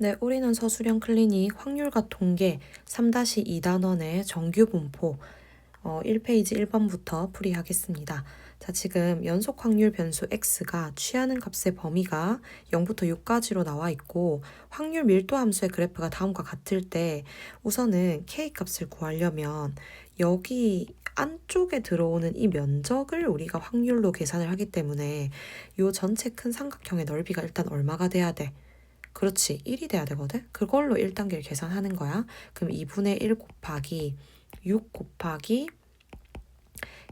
네, 올인원 서술형 클리닉 확률과 통계 3-2단원의 정규 분포 1페이지 1번부터 풀이하겠습니다. 자, 지금 연속 확률 변수 x가 취하는 값의 범위가 0부터 6까지로 나와 있고 확률 밀도 함수의 그래프가 다음과 같을 때 우선은 k 값을 구하려면 여기 안쪽에 들어오는 이 면적을 우리가 확률로 계산을 하기 때문에 이 전체 큰 삼각형의 넓이가 일단 얼마가 돼야 돼? 그렇지. 1이 돼야 되거든. 그걸로 1단계를 계산하는 거야. 그럼 2분의 1 곱하기 6 곱하기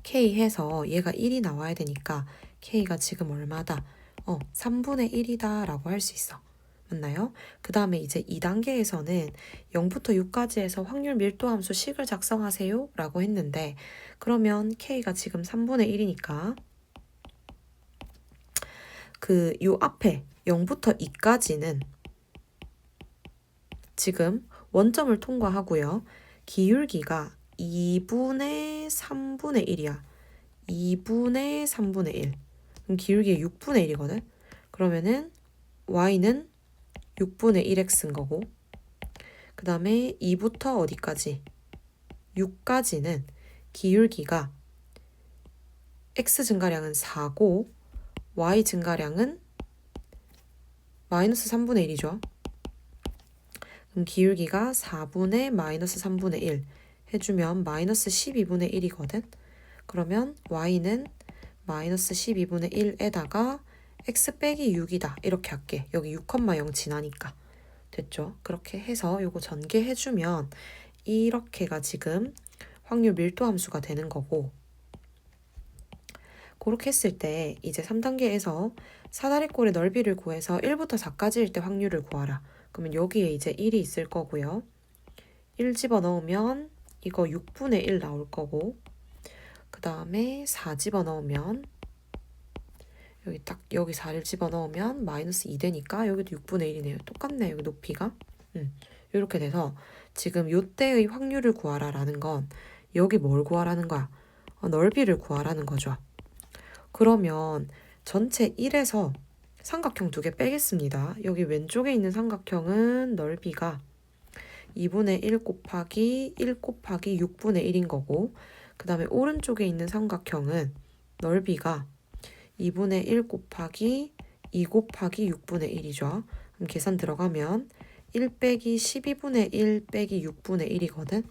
k 해서 얘가 1이 나와야 되니까 k가 지금 얼마다? 3분의 1이다 라고 할 수 있어. 맞나요? 그 다음에 이제 2단계에서는 0부터 6까지 해서 확률 밀도 함수 식을 작성하세요 라고 했는데 그러면 k가 지금 3분의 1이니까 요 앞에 0부터 2까지는 지금 원점을 통과하고요. 기울기가 2분의 3분의 1이야. 2분의 3분의 1. 그럼 기울기가 6분의 1이거든. 그러면은 y는 6분의 1x인 거고 그 다음에 2부터 어디까지? 6까지는 기울기가 x 증가량은 4고 y 증가량은 마이너스 3분의 1이죠. 그럼 기울기가 4분의 마이너스 3분의 1 해주면 마이너스 12분의 1이거든. 그러면 y는 마이너스 12분의 1에다가 x 빼기 6이다. 이렇게 할게. 여기 6,0 지나니까. 됐죠? 그렇게 해서 요거 전개해주면 이렇게가 지금 확률 밀도 함수가 되는 거고 그렇게 했을 때 이제 3단계에서 사다리꼴의 넓이를 구해서 1부터 4까지일 때 확률을 구하라. 그러면 여기에 이제 1이 있을 거고요. 1 집어넣으면 이거 6분의 1 나올 거고 그 다음에 4 집어넣으면 여기 4를 집어넣으면 마이너스 2 되니까 여기도 6분의 1이네요. 똑같네 여기 높이가. 이렇게 돼서 지금 요때의 확률을 구하라 라는 건 여기 뭘 구하라는 거야? 넓이를 구하라는 거죠. 그러면 전체 1에서 삼각형 2개 빼겠습니다. 여기 왼쪽에 있는 삼각형은 넓이가 2분의 1 곱하기 1 곱하기 6분의 1인 거고 그 다음에 오른쪽에 있는 삼각형은 넓이가 2분의 1 곱하기 2 곱하기 6분의 1이죠. 그럼 계산 들어가면 1 빼기 12분의 1 빼기 6분의 1이거든.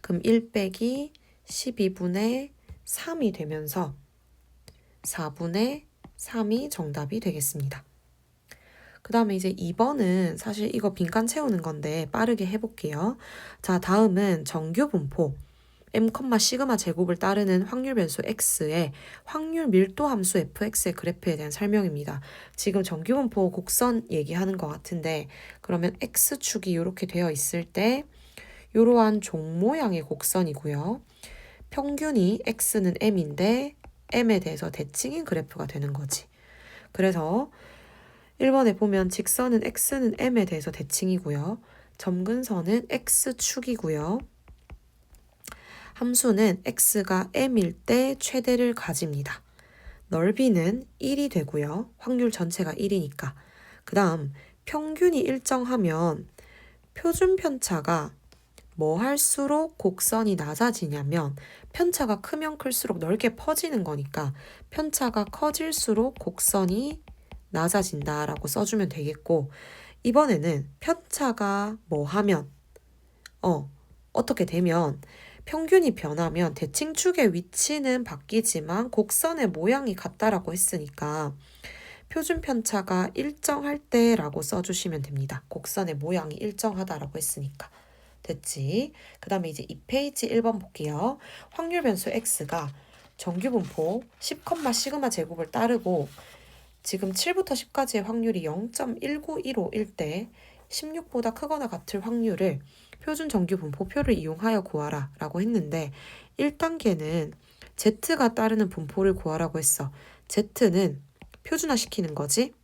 그럼 1 빼기 12분의 3이 되면서 4분의 3이 정답이 되겠습니다. 그 다음에 이제 2번은 사실 이거 빈칸 채우는 건데 빠르게 해볼게요. 자, 다음은 정규 분포 m, 시그마 제곱을 따르는 확률 변수 x의 확률 밀도 함수 fx의 그래프에 대한 설명입니다. 지금 정규 분포 곡선 얘기하는 것 같은데 그러면 x축이 이렇게 되어 있을 때 이러한 종 모양의 곡선이고요. 평균이 x는 m인데 m에 대해서 대칭인 그래프가 되는 거지. 그래서 1번에 보면 직선은 x는 m에 대해서 대칭이고요. 점근선은 x축이고요. 함수는 x가 m일 때 최대를 가집니다. 넓이는 1이 되고요. 확률 전체가 1이니까. 그 다음 평균이 일정하면 표준 편차가 뭐 할수록 곡선이 낮아지냐면 편차가 크면 클수록 넓게 퍼지는 거니까 편차가 커질수록 곡선이 낮아진다라고 써주면 되겠고 이번에는 편차가 뭐 하면 어떻게 되면 평균이 변하면 대칭축의 위치는 바뀌지만 곡선의 모양이 같다라고 했으니까 표준 편차가 일정할 때라고 써주시면 됩니다. 곡선의 모양이 일정하다라고 했으니까. 됐지? 그 다음에 이제 2페이지 1번 볼게요. 확률 변수 x가 정규 분포 10, 시그마 제곱을 따르고 지금 7부터 10까지의 확률이 0.1915일 때 16보다 크거나 같을 확률을 표준 정규 분포표를 이용하여 구하라 라고 했는데 1단계는 z가 따르는 분포를 구하라고 했어. z는 표준화 시키는 거지.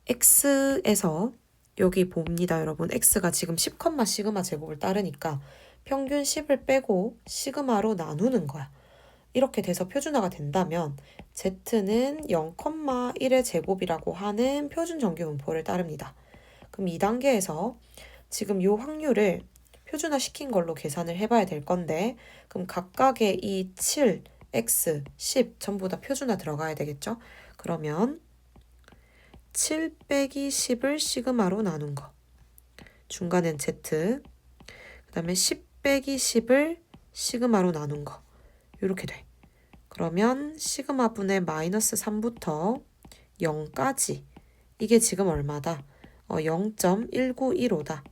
x에서 여기 봅니다, 여러분. x가 지금 10, 시그마 제곱을 따르니까 평균 10을 빼고 시그마로 나누는 거야. 이렇게 돼서 표준화가 된다면 Z는 0,1의 제곱이라고 하는 표준 정규 분포를 따릅니다. 그럼 2단계에서 지금 이 확률을 표준화 시킨 걸로 계산을 해봐야 될 건데, 그럼 각각의 이 7, x, 10 전부 다 표준화 들어가야 되겠죠? 그러면 7 빼기 10을 시그마로 나눈 거, 중간엔 z, 그 다음에 10 빼기 10을 시그마로 나눈 거, 이렇게 돼. 그러면 시그마 분의 마이너스 3부터 0까지, 이게 지금 얼마다? 0.1915다.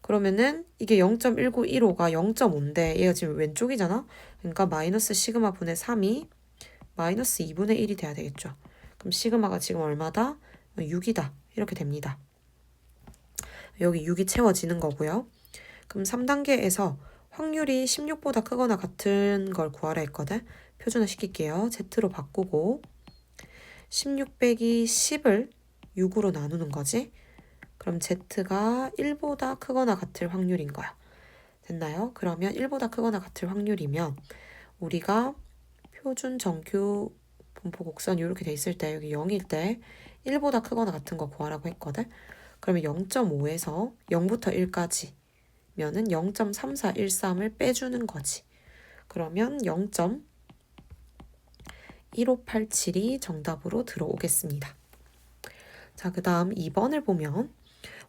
그러면은 이게 0.1915가 0.5인데 얘가 지금 왼쪽이잖아? 그러니까 마이너스 시그마 분의 3이 마이너스 2분의 1이 돼야 되겠죠. 그럼 시그마가 지금 얼마다? 6이다. 이렇게 됩니다. 여기 6이 채워지는 거고요. 그럼 3단계에서 확률이 16보다 크거나 같은 걸 구하라 했거든. 표준화 시킬게요. Z로 바꾸고 16 빼기 10을 6으로 나누는 거지. 그럼 Z가 1보다 크거나 같을 확률인 거야. 됐나요? 그러면 1보다 크거나 같을 확률이면 우리가 표준 정규 분포 곡선 이렇게 돼 있을 때, 여기 0일 때 1보다 크거나 같은 거 구하라고 했거든. 그러면 0.5에서 0부터 1까지 면은 0.3413을 빼주는 거지. 그러면 0.1587이 정답으로 들어오겠습니다. 자, 그 다음 2번을 보면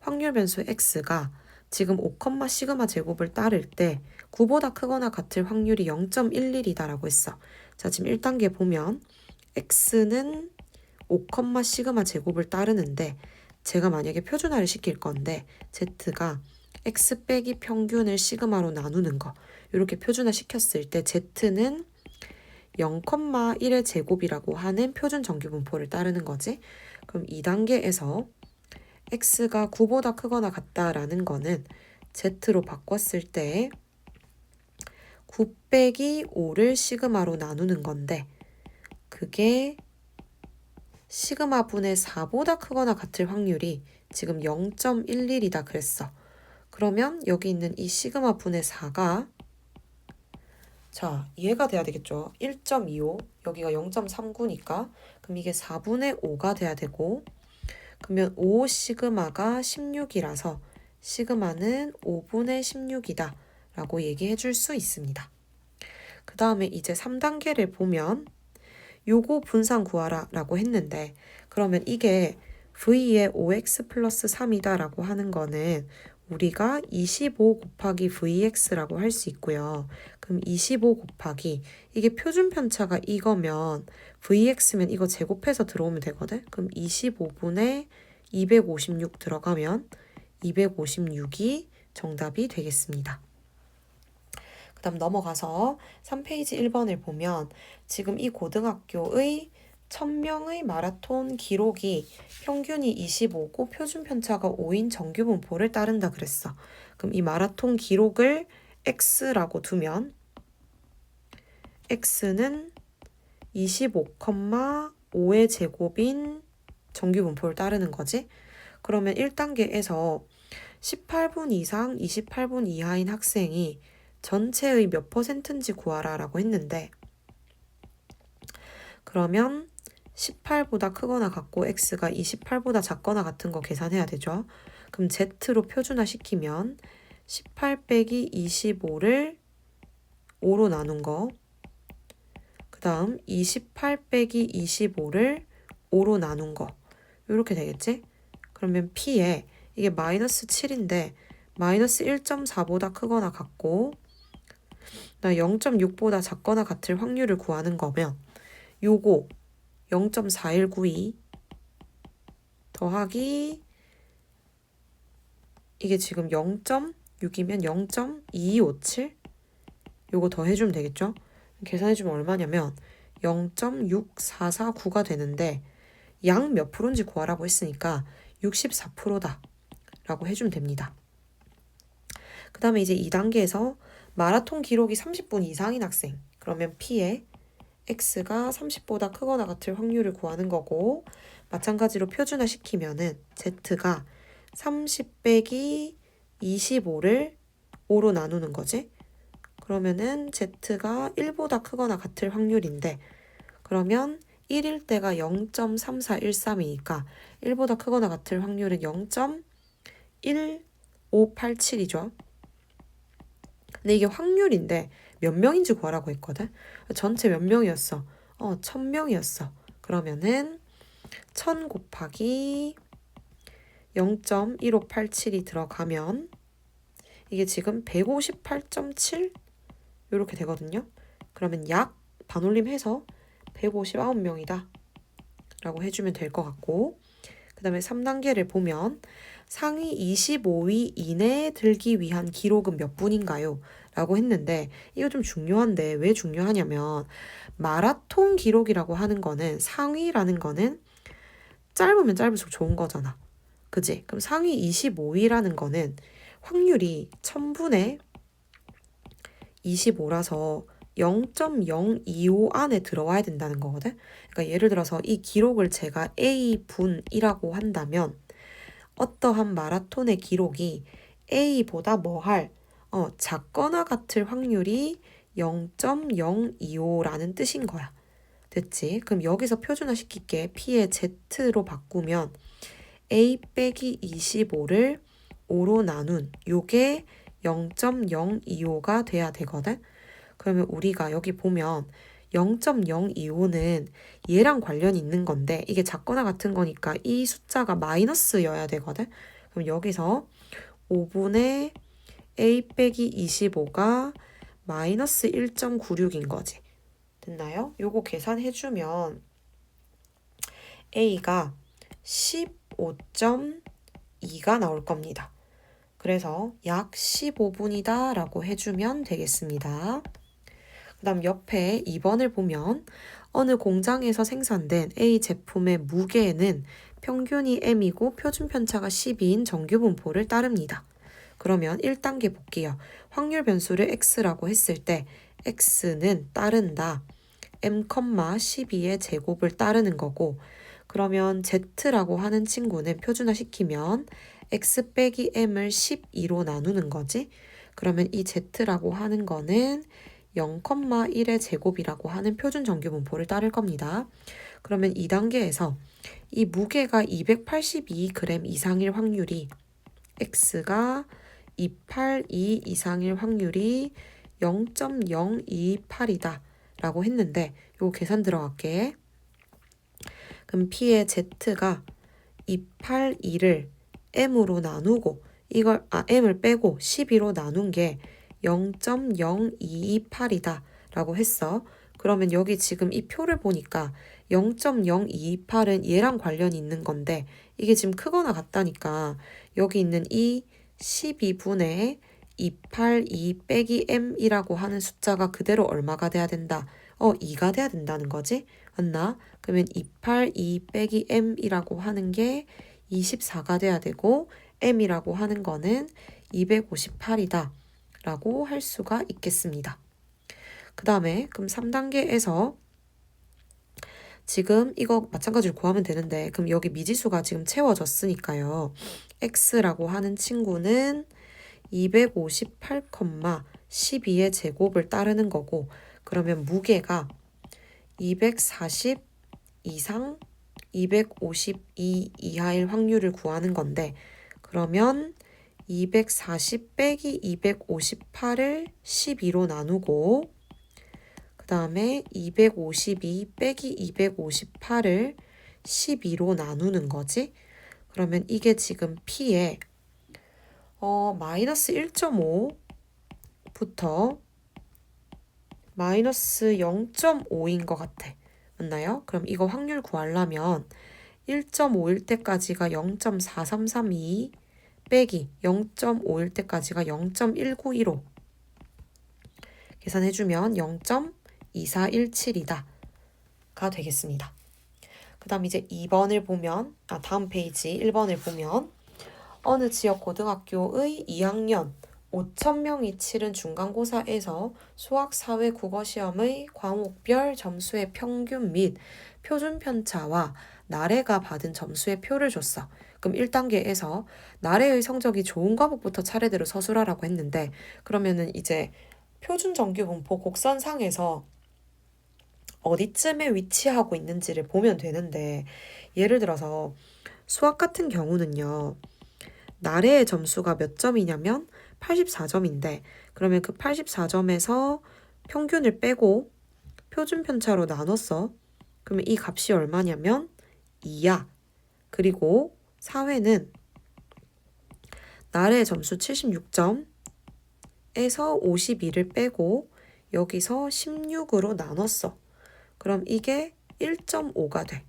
확률 변수 x가 지금 5, 시그마 제곱을 따를 때 9보다 크거나 같을 확률이 0.11이다 라고 했어. 자, 지금 1단계 보면 x는 5, 시그마 제곱을 따르는데 제가 만약에 표준화를 시킬 건데 z가 x 빼기 평균을 시그마로 나누는 거, 이렇게 표준화 시켰을 때 z는 0,1의 제곱이라고 하는 표준 정규 분포를 따르는 거지. 그럼 2단계에서 x가 9보다 크거나 같다라는 거는 z로 바꿨을 때 9 빼기 5를 시그마로 나누는 건데, 그게 시그마 분의 4보다 크거나 같을 확률이 지금 0.11이다 그랬어. 그러면 여기 있는 이 시그마 분의 4가, 자, 얘가 돼야 되겠죠. 1.25, 여기가 0.39니까 그럼 이게 4분의 5가 돼야 되고, 그러면 5 시그마가 16이라서 시그마는 5분의 16이다 라고 얘기해 줄 수 있습니다. 그 다음에 이제 3단계를 보면 요거 분산 구하라 라고 했는데, 그러면 이게 v의 5x 플러스 3이다 라고 하는 거는 우리가 25 곱하기 vx라고 할 수 있고요. 그럼 25 곱하기, 이게 표준 편차가 이거면 vx면 이거 제곱해서 들어오면 되거든. 그럼 25분의 256 들어가면 256이 정답이 되겠습니다. 그 다음 넘어가서 3페이지 1번을 보면 지금 이 고등학교의 1000명의 마라톤 기록이 평균이 25고 표준 편차가 5인 정규 분포를 따른다 그랬어. 그럼 이 마라톤 기록을 x라고 두면 x는 25,5의 제곱인 정규 분포를 따르는 거지. 그러면 1단계에서 18분 이상 28분 이하인 학생이 전체의 몇 %인지 구하라 라고 했는데, 그러면 18보다 크거나 같고 x가 28보다 작거나 같은 거 계산해야 되죠. 그럼 z로 표준화 시키면 18 빼기 25를 5로 나눈 거, 그 다음 28 빼기 25를 5로 나눈 거, 이렇게 되겠지? 그러면 p에 이게 마이너스 7인데 마이너스 1.4보다 크거나 같고 0.6보다 작거나 같을 확률을 구하는 거면 요거 0.4192 더하기, 이게 지금 0.6이면 0.2257, 요거 더 해주면 되겠죠? 계산해주면 얼마냐면 0.6449가 되는데 양 몇 프로인지 구하라고 했으니까 64%다 라고 해주면 됩니다. 그 다음에 이제 2단계에서 마라톤 기록이 30분 이상인 학생, 그러면 P에 X가 30보다 크거나 같을 확률을 구하는 거고, 마찬가지로 표준화 시키면은 Z가 30 빼기 25를 5로 나누는 거지. 그러면은 Z가 1보다 크거나 같을 확률인데 그러면 1일 때가 0.3413이니까 1보다 크거나 같을 확률은 0.1587이죠. 근데 이게 확률인데 몇 명인지 구하라고 했거든. 전체 몇 명이었어? 1000명이었어. 그러면은 1000 곱하기 0.1587이 들어가면 이게 지금 158.7 이렇게 되거든요. 그러면 약 반올림해서 159명이다 라고 해주면 될 것 같고, 그 다음에 3단계를 보면 상위 25위 이내에 들기 위한 기록은 몇 분인가요? 라고 했는데 이거 좀 중요한데 왜 중요하냐면 마라톤 기록이라고 하는 거는 상위라는 거는 짧으면 짧을수록 좋은 거잖아. 그지? 그럼 상위 25위라는 거는 확률이 1000분의 25라서 0.025 안에 들어와야 된다는 거거든. 그러니까 예를 들어서 이 기록을 제가 A분이라고 한다면 어떠한 마라톤의 기록이 A보다 작거나 같을 확률이 0.025라는 뜻인 거야. 됐지? 그럼 여기서 표준화 시킬게. P의 Z로 바꾸면 A 빼기 25를 5로 나눈 요게 0.025가 돼야 되거든. 그러면 우리가 여기 보면 0.025는 얘랑 관련이 있는 건데 이게 작거나 같은 거니까 이 숫자가 마이너스여야 되거든. 그럼 여기서 5분의 A 빼기 25가 마이너스 1.96인 거지. 됐나요? 요거 계산해주면 A가 15.2가 나올 겁니다. 그래서 약 15분이다 라고 해주면 되겠습니다. 그 다음 옆에 2번을 보면 어느 공장에서 생산된 A 제품의 무게는 평균이 m이고 표준 편차가 12인 정규분포를 따릅니다. 그러면 1단계 볼게요. 확률 변수를 x라고 했을 때 x는 따른다. m,12의 제곱을 따르는 거고, 그러면 z라고 하는 친구는 표준화 시키면 x 빼기 m을 12로 나누는 거지. 그러면 이 z라고 하는 거는 0,1의 제곱이라고 하는 표준 정규분포를 따를 겁니다. 그러면 2단계에서 이 무게가 282g 이상일 확률이 x가 282 이상일 확률이 0.028이다 라고 했는데 요거 계산 들어갈게. 그럼 P의 Z가 282를 M으로 나누고 M을 빼고 12로 나눈 게 0.0228이다 라고 했어. 그러면 여기 지금 이 표를 보니까 0.0228은 얘랑 관련이 있는 건데 이게 지금 크거나 같다니까 여기 있는 이 12분의 282 빼기 m이라고 하는 숫자가 그대로 얼마가 돼야 된다? 2가 돼야 된다는 거지? 맞나? 그러면 282 빼기 m이라고 하는 게 24가 돼야 되고 m이라고 하는 거는 258이다 라고 할 수가 있겠습니다. 그 다음에 그럼 3단계에서 지금 이거 마찬가지로 구하면 되는데 그럼 여기 미지수가 지금 채워졌으니까요. x라고 하는 친구는 258,12의 제곱을 따르는 거고, 그러면 무게가 240 이상 252 이하일 확률을 구하는 건데 그러면 240 빼기 258을 12로 나누고 그 다음에 252 빼기 258을 12로 나누는 거지. 그러면 이게 지금 P에 마이너스 1.5부터 마이너스 0.5인 것 같아. 맞나요? 그럼 이거 확률 구하려면 1.5일 때까지가 0.4332 빼기 0.5일 때까지가 0.191로 계산해주면 0.2417이다 가 되겠습니다. 그 다음 이제 2번을 보면 다음 페이지 1번을 보면 어느 지역 고등학교의 2학년 5,000명이 치른 중간고사에서 수학, 사회, 국어 시험의 과목별 점수의 평균 및 표준 편차와 나래가 받은 점수의 표를 줬어. 그럼 1단계에서 나래의 성적이 좋은 과목부터 차례대로 서술하라고 했는데 그러면은 이제 표준 정규 분포 곡선상에서 어디쯤에 위치하고 있는지를 보면 되는데, 예를 들어서 수학 같은 경우는요, 나래의 점수가 몇 점이냐면 84점인데, 그러면 그 84점에서 평균을 빼고 표준 편차로 나눴어. 그러면 이 값이 얼마냐면 2야. 그리고 사회는 나래의 점수 76점에서 52를 빼고 여기서 16으로 나눴어. 그럼 이게 1.5가 돼.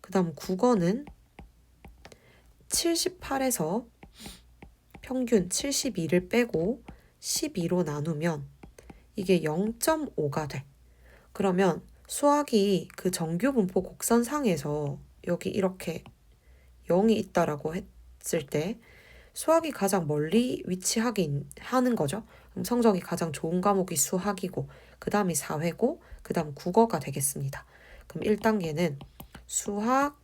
그 다음 국어는 78에서 평균 72를 빼고 12로 나누면 이게 0.5가 돼. 그러면 수학이 그 정규 분포 곡선상에서 여기 이렇게 0이 있다라고 했을 때 수학이 가장 멀리 위치하게 하는 거죠. 그럼 성적이 가장 좋은 과목이 수학이고 그 다음이 사회고 그 다음 국어가 되겠습니다. 그럼 1단계는 수학,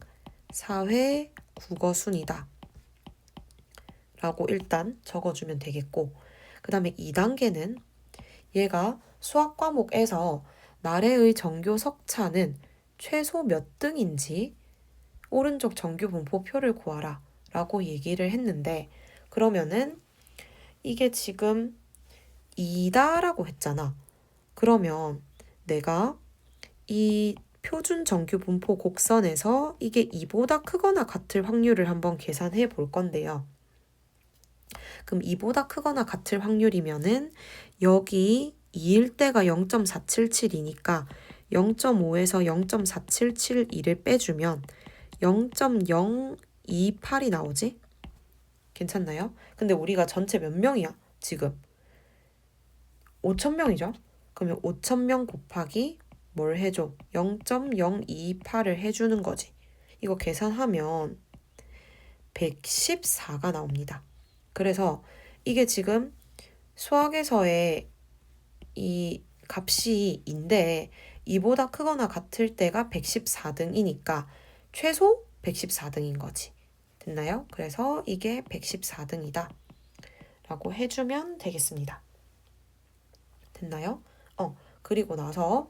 사회, 국어 순이다 라고 일단 적어주면 되겠고, 그 다음에 2단계는 얘가 수학 과목에서 나래의 정교 석차는 최소 몇 등인지 오른쪽 정규 분포표를 구하라 라고 얘기를 했는데, 그러면은 이게 지금 2다라고 했잖아. 그러면 내가 이 표준 정규 분포 곡선에서 이게 2보다 크거나 같을 확률을 한번 계산해 볼 건데요. 그럼 2보다 크거나 같을 확률이면은 여기 2일 때가 0.477이니까 0.5에서 0.4772를 빼주면 0.028이 나오지? 괜찮나요? 근데 우리가 전체 몇 명이야? 지금 5,000명이죠? 그러면 5,000명 곱하기 뭘 해줘? 0.0228을 해주는 거지. 이거 계산하면 114가 나옵니다. 그래서 이게 지금 수학에서의 이 값이 인데 2보다 크거나 같을 때가 114등이니까 최소 114등인 거지. 됐나요? 그래서 이게 114등이다 라고 해주면 되겠습니다. 됐나요? 그리고 나서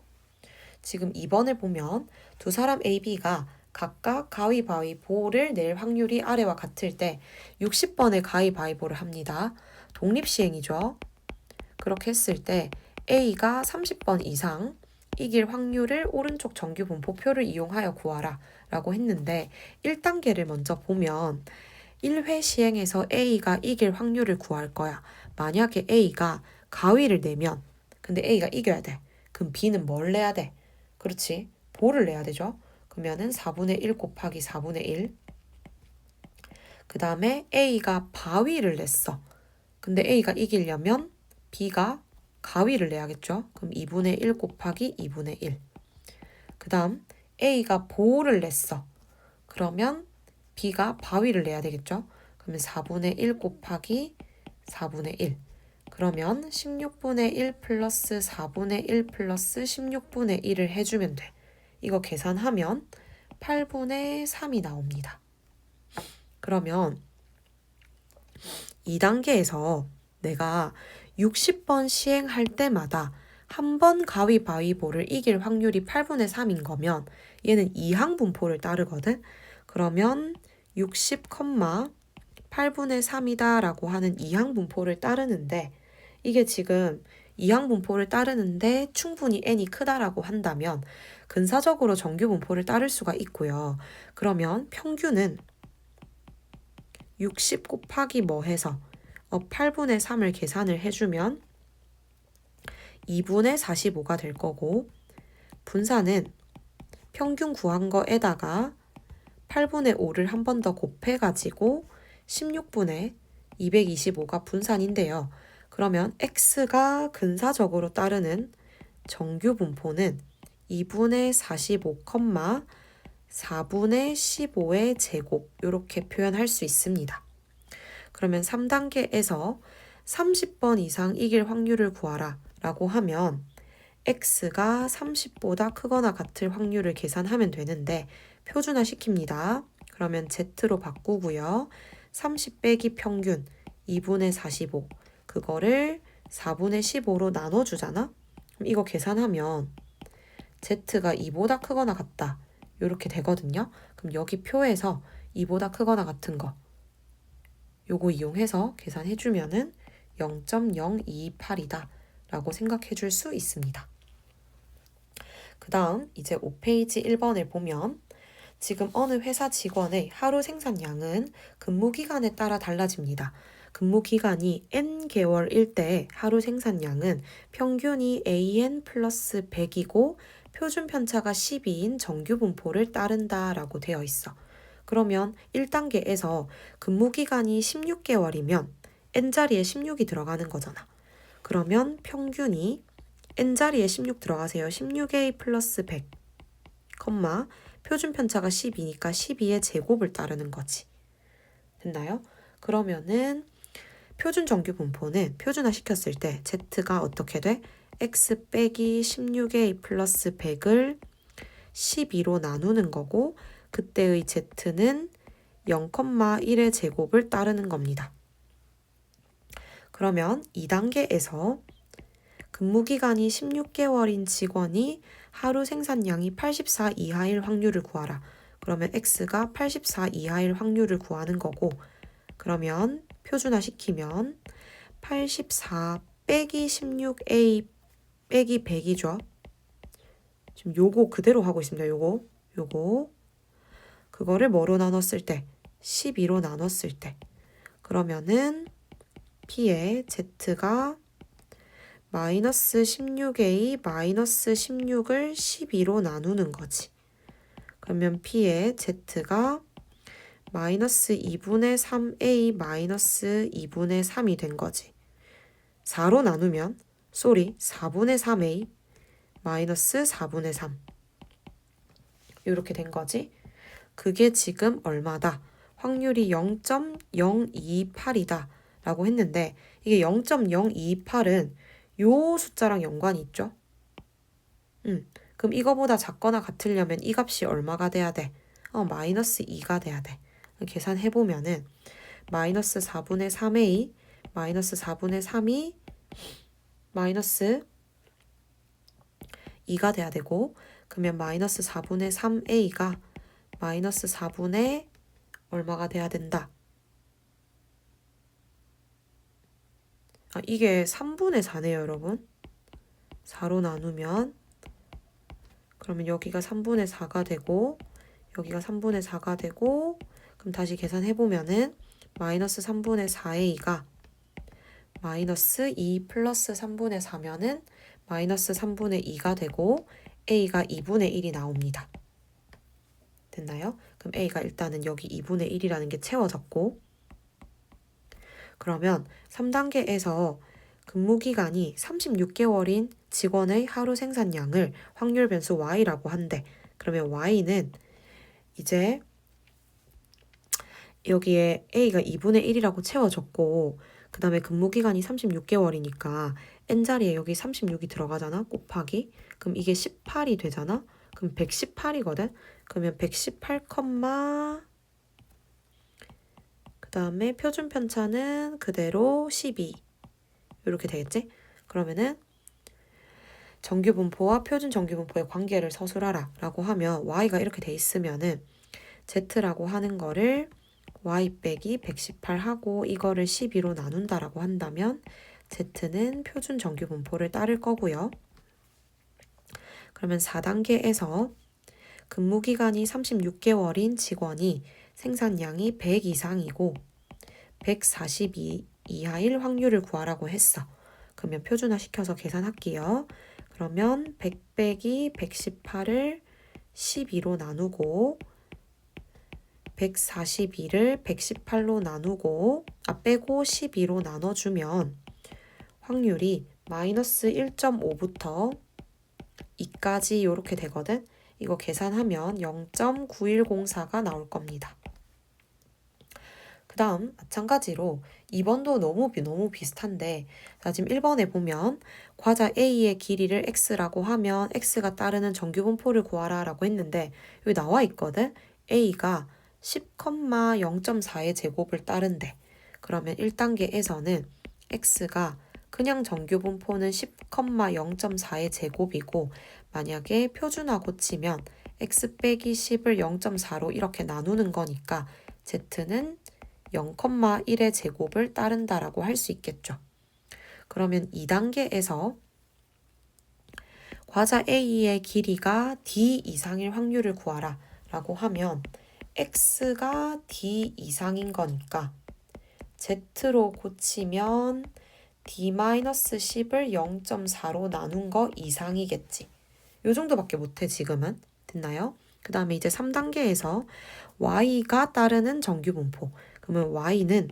지금 2번을 보면 두 사람 A, B가 각각 가위바위보를 낼 확률이 아래와 같을 때 60번의 가위바위보를 합니다. 독립시행이죠. 그렇게 했을 때 A가 30번 이상 이길 확률을 오른쪽 정규 분포표를 이용하여 구하라 라고 했는데, 1단계를 먼저 보면 1회 시행에서 A가 이길 확률을 구할 거야. 만약에 A가 가위를 내면, 근데 A가 이겨야 돼. 그럼 B는 뭘 내야 돼? 그렇지. 보를 내야 되죠. 그러면은 4분의 1 곱하기 4분의 1. 그 다음에 A가 바위를 냈어. 근데 A가 이기려면 B가 가위를 내야겠죠. 그럼 2분의 1 곱하기 2분의 1. 그 다음 A가 보를 냈어. 그러면 B가 바위를 내야 되겠죠. 그러면 4분의 1 곱하기 4분의 1. 그러면 16분의 1 플러스 4분의 1 플러스 16분의 1을 해주면 돼. 이거 계산하면 8분의 3이 나옵니다. 그러면 2단계에서 내가 60번 시행할 때마다 한 번 가위바위보를 이길 확률이 8분의 3인 거면 얘는 이항분포를 따르거든. 그러면 60, 8분의 3이다 라고 하는 이항분포를 따르는데, 이게 지금 이항분포를 따르는데 충분히 n이 크다라고 한다면 근사적으로 정규분포를 따를 수가 있고요. 그러면 평균은 60 곱하기 뭐 해서 8분의 3을 계산을 해주면 2분의 45가 될 거고, 분산은 평균 구한 거에다가 8분의 5를 한 번 더 곱해가지고 16분의 225가 분산인데요. 그러면 x가 근사적으로 따르는 정규 분포는 2분의 45, 4분의 15의 제곱, 이렇게 표현할 수 있습니다. 그러면 3단계에서 30번 이상 이길 확률을 구하라 라고 하면 x가 30보다 크거나 같을 확률을 계산하면 되는데 표준화 시킵니다. 그러면 z로 바꾸고요. 30 빼기 평균 2분의 45, 그거를 4분의 15로 나눠주잖아? 그럼 이거 계산하면 z가 2보다 크거나 같다. 이렇게 되거든요. 그럼 여기 표에서 2보다 크거나 같은 거 요거 이용해서 계산해주면은 0.0228이다 라고 생각해 줄 수 있습니다. 그 다음 이제 5페이지 1번을 보면 지금 어느 회사 직원의 하루 생산량은 근무 기간에 따라 달라집니다. 근무 기간이 N개월일 때 하루 생산량은 평균이 AN 플러스 100이고 표준 편차가 12인 정규 분포를 따른다 라고 되어 있어. 그러면 1단계에서 근무 기간이 16개월이면 N자리에 16이 들어가는 거잖아. 그러면 평균이 N자리에 16 들어가세요. 16A 플러스 100, 표준 편차가 12니까 12의 제곱을 따르는 거지. 됐나요? 그러면은 표준 정규 분포는 표준화 시켰을 때 Z가 어떻게 돼? X 빼기 16A 플러스 100을 12로 나누는 거고 그때의 Z는 0,1의 제곱을 따르는 겁니다. 그러면 2단계에서 근무기간이 16개월인 직원이 하루 생산량이 84 이하일 확률을 구하라. 그러면 X가 84 이하일 확률을 구하는 거고 그러면 표준화 시키면 84 빼기 16A 빼기 100이죠. 지금 요거 그대로 하고 있습니다. 요거 그거를 뭐로 나눴을 때 12로 나눴을 때 그러면은 P의 Z가 마이너스 16A 마이너스 16을 12로 나누는 거지. 그러면 P의 Z가 마이너스 2분의 3A 마이너스 2분의 3이 된 거지. 4로 나누면 4분의 3A 마이너스 4분의 3 이렇게 된 거지. 그게 지금 얼마다? 확률이 0.028이다 라고 했는데 이게 0.028은 요 숫자랑 연관이 있죠? 그럼 이거보다 작거나 같으려면 이 값이 얼마가 돼야 돼? 마이너스 2가 돼야 돼. 계산해보면은 마이너스 4분의 3a 마이너스 4분의 3이 마이너스 2가 돼야 되고 그러면 마이너스 4분의 3a가 마이너스 4분의 얼마가 돼야 된다. 이게 3분의 4네요, 여러분. 4로 나누면 그러면 여기가 3분의 4가 되고 여기가 3분의 4가 되고 그럼 다시 계산해보면은 마이너스 3분의 4a가 마이너스 2 플러스 3분의 4면은 마이너스 3분의 2가 되고 a가 2분의 1이 나옵니다. 됐나요? 그럼 a가 일단은 여기 2분의 1이라는 게 채워졌고 그러면 3단계에서 근무기간이 36개월인 직원의 하루 생산량을 확률 변수 y라고 한대. 그러면 y는 이제 여기에 a가 2분의 1이라고 채워졌고 그 다음에 근무기간이 36개월이니까 n자리에 여기 36이 들어가잖아. 곱하기. 그럼 이게 18이 되잖아. 그럼 118이거든. 그러면 118, 그 다음에 표준 편차는 그대로 12 이렇게 되겠지? 그러면은 정규 분포와 표준 정규 분포의 관계를 서술하라 라고 하면 y가 이렇게 돼 있으면은 z라고 하는 거를 y 빼기 118 하고 이거를 12로 나눈다라고 한다면 z는 표준 정규 분포를 따를 거고요. 그러면 4단계에서 근무기간이 36개월인 직원이 생산량이 100 이상이고 142 이하일 확률을 구하라고 했어. 그러면 표준화 시켜서 계산할게요. 그러면 100 빼기 118을 12로 나누고 142를 118로 나누고 빼고 12로 나눠주면 확률이 마이너스 1.5부터 2까지 이렇게 되거든. 이거 계산하면 0.9104가 나올 겁니다. 그 다음 마찬가지로 2번도 너무 비슷한데 자 지금 1번에 보면 과자 A의 길이를 X라고 하면 X가 따르는 정규분포를 구하라 라고 했는데 여기 나와 있거든. A가 10,0.4의 제곱을 따른대. 그러면 1단계에서는 X가 그 그냥 정규분포는 10,0.4의 제곱이고 만약에 표준화 고치면 x 빼기 10을 0.4로 이렇게 나누는 거니까 z는 0,1의 제곱을 따른다라고 할 수 있겠죠. 그러면 2단계에서 과자 A의 길이가 D 이상일 확률을 구하라 라고 하면 X가 D 이상인 거니까 Z로 고치면 D-10을 0.4로 나눈 거 이상이겠지. 요 정도밖에 못해 지금은. 됐나요? 그 다음에 이제 3단계에서 Y가 따르는 정규분포. 그러면 Y는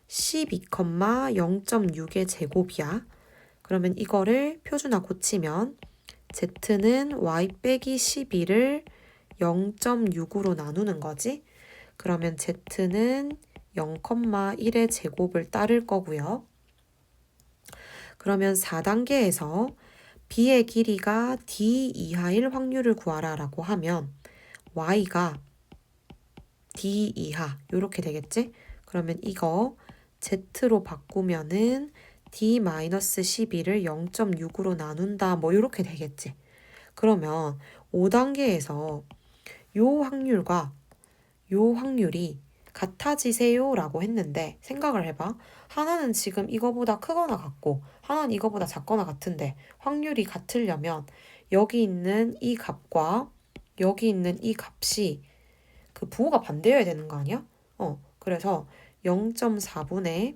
12,0.6의 제곱이야. 그러면 이거를 표준화 고치면 Z는 Y 빼기 12를 0.6으로 나누는 거지. 그러면 Z는 0,1의 제곱을 따를 거고요. 그러면 4단계에서 B의 길이가 D 이하일 확률을 구하라 라고 하면 Y가 D 이하 이렇게 되겠지? 그러면 이거 Z로 바꾸면은 D-12를 0.6으로 나눈다 뭐 이렇게 되겠지. 그러면 5단계에서 요 확률과 요 확률이 같아지세요 라고 했는데 생각을 해봐. 하나는 지금 이거보다 크거나 같고 하나는 이거보다 작거나 같은데 확률이 같으려면 여기 있는 이 값과 여기 있는 이 값이 그 부호가 반대여야 되는 거 아니야? 그래서 0.4분의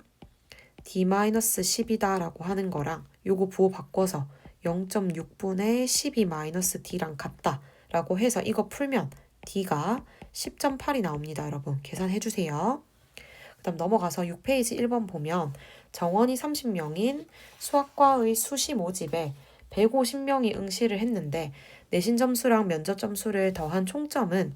D-10이다 라고 하는 거랑 요거 부호 바꿔서 0.6분의 12-D랑 같다 라고 해서 이거 풀면 D가 10.8이 나옵니다. 여러분 계산해 주세요. 그 다음 넘어가서 6페이지 1번 보면 정원이 30명인 수학과의 수시 모집에 150명이 응시를 했는데 내신 점수랑 면접 점수를 더한 총점은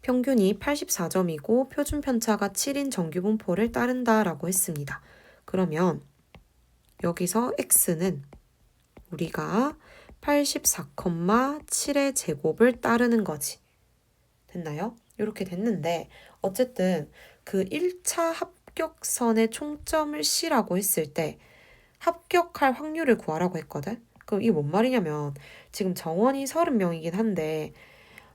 평균이 84점이고 표준 편차가 7인 정규분포를 따른다 라고 했습니다. 그러면 여기서 x는 우리가 84,7의 제곱을 따르는 거지. 됐나요? 이렇게 됐는데 어쨌든 그 1차 합격선의 총점을 C라고 했을 때 합격할 확률을 구하라고 했거든. 그럼 이게 뭔 말이냐면 지금 정원이 30명이긴 한데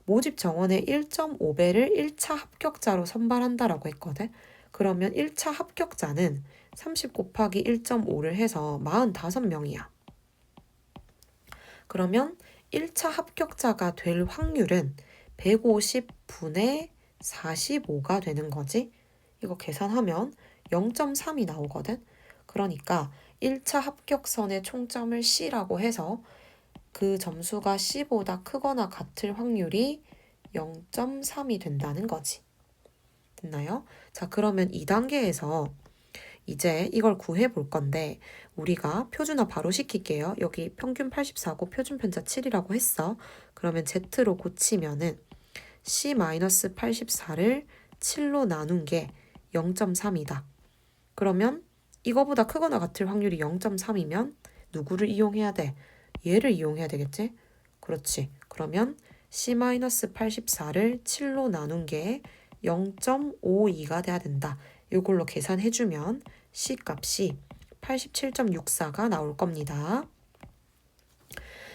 모집 정원의 1.5배를 1차 합격자로 선발한다라고 했거든. 그러면 1차 합격자는 30 곱하기 1.5를 해서 45명이야. 그러면 1차 합격자가 될 확률은 150분의 45가 되는 거지. 이거 계산하면 0.3이 나오거든. 그러니까 1차 합격선의 총점을 C라고 해서 그 점수가 C보다 크거나 같을 확률이 0.3이 된다는 거지. 됐나요? 자, 그러면 2단계에서 이제 이걸 구해 볼 건데 우리가 표준화 바로 시킬게요. 여기 평균 84고 표준 편차 7이라고 했어. 그러면 Z로 고치면은 C-84를 7로 나눈 게 0.3이다. 그러면 이거보다 크거나 같을 확률이 0.3이면 누구를 이용해야 돼? 얘를 이용해야 되겠지? 그렇지. 그러면 C-84를 7로 나눈 게 0.52가 돼야 된다. 이걸로 계산해주면 C 값이 87.64가 나올 겁니다.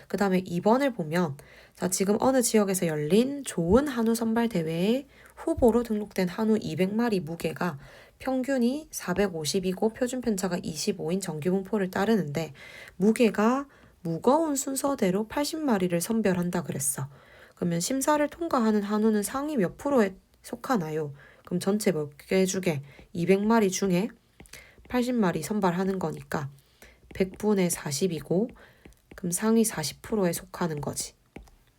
그 다음에 2번을 보면 자, 지금 어느 지역에서 열린 좋은 한우 선발 대회에 후보로 등록된 한우 200마리 무게가 평균이 450이고 표준 편차가 25인 정규분포를 따르는데 무게가 무거운 순서대로 80마리를 선별한다 그랬어. 그러면 심사를 통과하는 한우는 상위 몇 프로에 속하나요? 그럼 전체 몇 개 중에 200마리 중에 80마리 선발하는 거니까 100분의 40이고 그럼 상위 40%에 속하는 거지.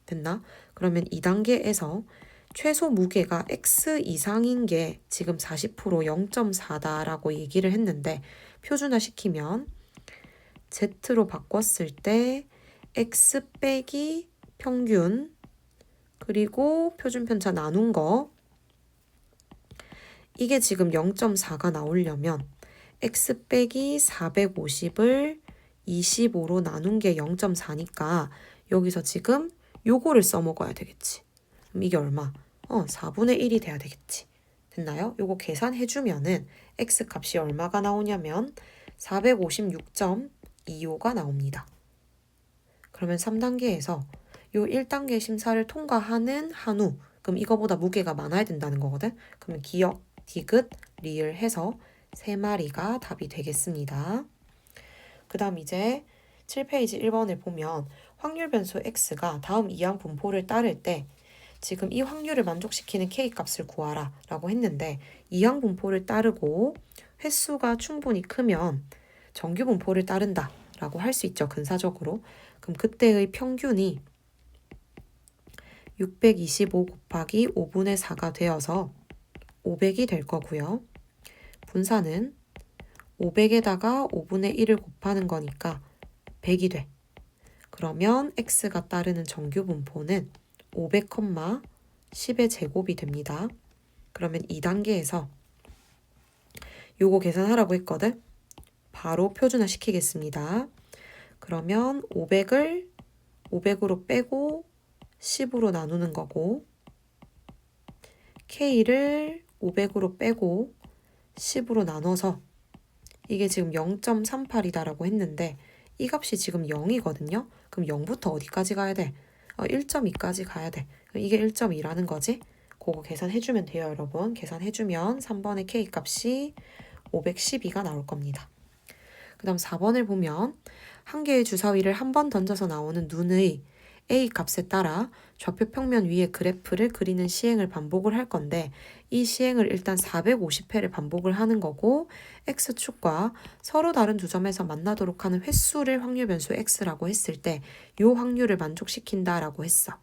됐나? 그러면 2단계에서 최소 무게가 X 이상인 게 지금 40% 0.4다라고 얘기를 했는데 표준화 시키면 Z로 바꿨을 때 X 빼기 평균 그리고 표준 편차 나눈 거 이게 지금 0.4가 나오려면 X 빼기 450을 25로 나눈 게 0.4니까 여기서 지금 요거를 써먹어야 되겠지. 그럼 이게 얼마? 4분의 1이 돼야 되겠지. 됐나요? 요거 계산해주면은 X 값이 얼마가 나오냐면 456.25가 나옵니다. 그러면 3단계에서 요 1단계 심사를 통과하는 한우, 그럼 이거보다 무게가 많아야 된다는 거거든. 그러면 기역, 디귿, 리을 해서 3마리가 답이 되겠습니다. 그 다음 이제 7페이지 1번을 보면 확률 변수 x가 다음 이항 분포를 따를 때 지금 이 확률을 만족시키는 k값을 구하라 라고 했는데 이항 분포를 따르고 횟수가 충분히 크면 정규 분포를 따른다 라고 할 수 있죠. 근사적으로. 그럼 그때의 평균이 625 곱하기 5분의 4가 되어서 500이 될 거고요. 분사는 500에다가 5분의 1을 곱하는 거니까 100이 돼. 그러면 x가 따르는 정규 분포는 500, 10의 제곱이 됩니다. 그러면 2단계에서 요거 계산하라고 했거든. 바로 표준화 시키겠습니다. 그러면 500을 500으로 빼고 10으로 나누는 거고 K를 500으로 빼고 10으로 나눠서 이게 지금 0.38이다라고 했는데 이 값이 지금 0이거든요. 그럼 0부터 어디까지 가야 돼? 1.2까지 가야 돼. 이게 1.2라는 거지. 그거 계산해주면 돼요, 여러분. 계산해주면 3번의 K값이 512가 나올 겁니다. 그 다음 4번을 보면 한 개의 주사위를 한 번 던져서 나오는 눈의 A 값에 따라 좌표 평면 위에 그래프를 그리는 시행을 반복을 할 건데 이 시행을 일단 450회를 반복을 하는 거고 X축과 서로 다른 두 점에서 만나도록 하는 횟수를 확률 변수 X라고 했을 때 이 확률을 만족시킨다라고 했어.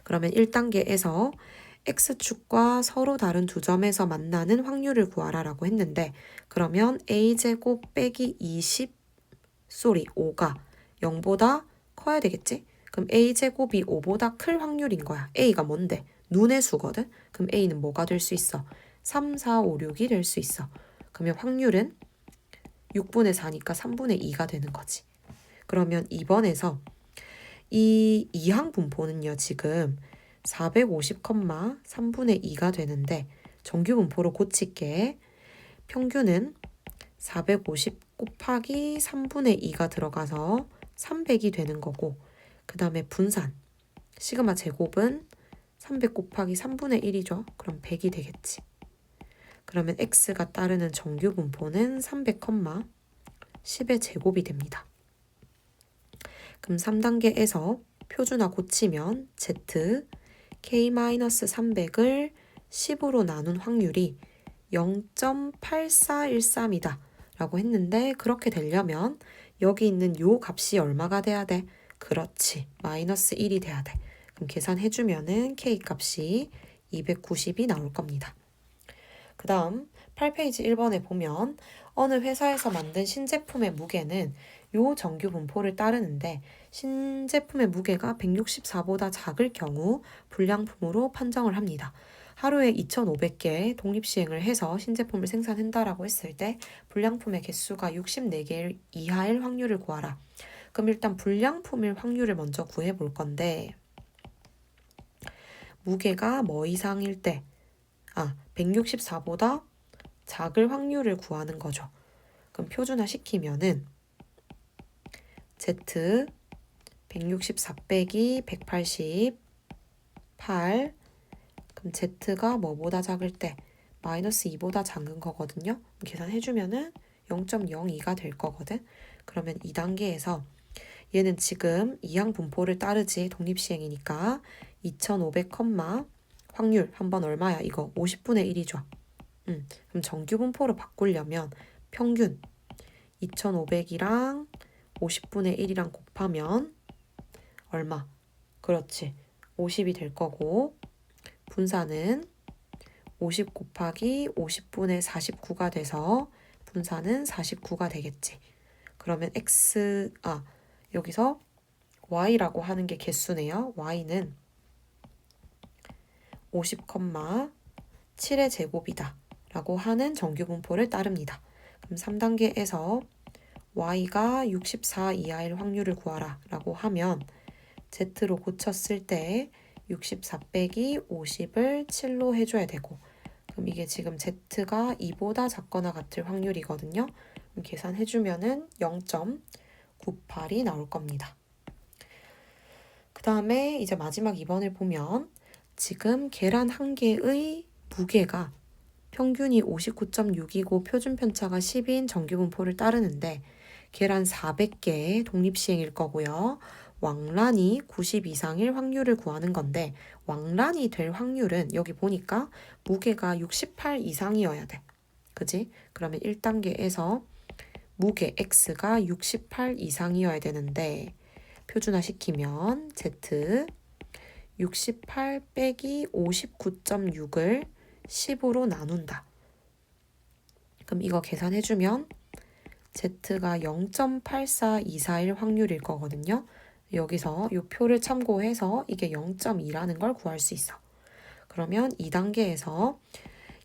그러면 1단계에서 X축과 서로 다른 두 점에서 만나는 확률을 구하라라고 했는데 그러면 A제곱 빼기 5가 0보다 커야 되겠지? 그럼 A제곱이 5보다 클 확률인 거야. A가 뭔데? 눈의 수거든? 그럼 A는 뭐가 될 수 있어? 3, 4, 5, 6이 될 수 있어. 그러면 확률은 6분의 4니까 3분의 2가 되는 거지. 그러면 2번에서 이 이항 분포는요. 지금 450, 3분의 2가 되는데 정규 분포로 고칠게. 평균은 450 곱하기 3분의 2가 들어가서 300이 되는 거고 그 다음에 분산 시그마 제곱은 300 곱하기 3분의 1이죠. 그럼 100이 되겠지. 그러면 x가 따르는 정규 분포는 300, 10의 제곱이 됩니다. 그럼 3단계에서 표준화 고치면 z k-300을 10으로 나눈 확률이 0.8413이다 라고 했는데 그렇게 되려면 여기 있는 요 값이 얼마가 돼야 돼? 그렇지. 마이너스 1이 돼야 돼. 그럼 계산해주면은 K값이 290이 나올 겁니다. 그 다음 8페이지 1번에 보면 어느 회사에서 만든 신제품의 무게는 요 정규 분포를 따르는데 신제품의 무게가 164보다 작을 경우 불량품으로 판정을 합니다. 하루에 2,500개 독립시행을 해서 신제품을 생산한다라고 했을 때 불량품의 개수가 64개 이하일 확률을 구하라. 그럼 일단 불량품일 확률을 먼저 구해 볼 건데 무게가 뭐 이상일 때 164보다 작을 확률을 구하는 거죠. 그럼 표준화 시키면은 Z 164 빼기 188 그럼 Z가 뭐보다 작을 때 마이너스 2보다 작은 거거든요. 계산해주면은 0.02가 될 거거든. 그러면 2단계에서 얘는 지금 이항 분포를 따르지 독립시행이니까 2500, 확률 한번 얼마야? 이거 50분의 1이죠. 그럼 정규 분포로 바꾸려면 평균 2500이랑 50분의 1이랑 곱하면 얼마? 그렇지. 50이 될 거고 분사는 50 곱하기 50분의 49가 돼서 분사는 49가 되겠지. 그러면 여기서 y라고 하는 게 개수네요. y는 50, 7의 제곱이다 라고 하는 정규 분포를 따릅니다. 그럼 3단계에서 y가 64 이하일 확률을 구하라 라고 하면 z로 고쳤을 때 64 빼기 50을 7로 해줘야 되고 그럼 이게 지금 z가 2보다 작거나 같을 확률이거든요. 계산해주면은 0.98이 나올 겁니다. 그 다음에 이제 마지막 2번을 보면 지금 계란 한 개의 무게가 평균이 59.6이고 표준 편차가 10인 정규 분포를 따르는데 계란 400개의 독립시행일 거고요. 왕란이 90 이상일 확률을 구하는 건데 왕란이 될 확률은 여기 보니까 무게가 68 이상이어야 돼. 그지? 그러면 1단계에서 무게 X가 68 이상이어야 되는데 표준화 시키면 Z 68 빼기 59.6을 10으로 나눈다. 그럼 이거 계산해주면 Z가 0.8424일 확률일 거거든요. 여기서 이 표를 참고해서 이게 0.2라는 걸 구할 수 있어. 그러면 2단계에서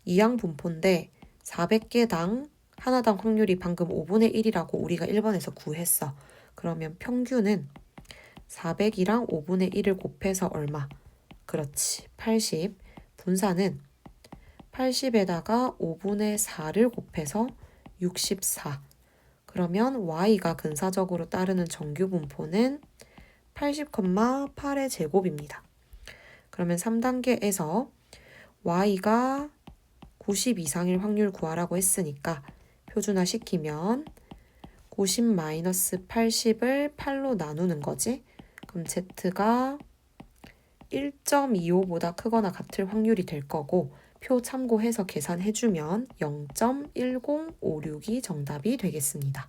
이항 분포인데 400개당 하나당 확률이 방금 5분의 1이라고 우리가 1번에서 구했어. 그러면 평균은 400이랑 5분의 1을 곱해서 얼마? 그렇지, 80. 분산은 80에다가 5분의 4를 곱해서 64. 그러면 y가 근사적으로 따르는 정규 분포는 80,8의 제곱입니다. 그러면 3단계에서 y가 90 이상일 확률 구하라고 했으니까 표준화 시키면 90-80을 8로 나누는 거지. 그럼 z가 1.25보다 크거나 같을 확률이 될 거고 표 참고해서 계산해주면 0.1056이 정답이 되겠습니다.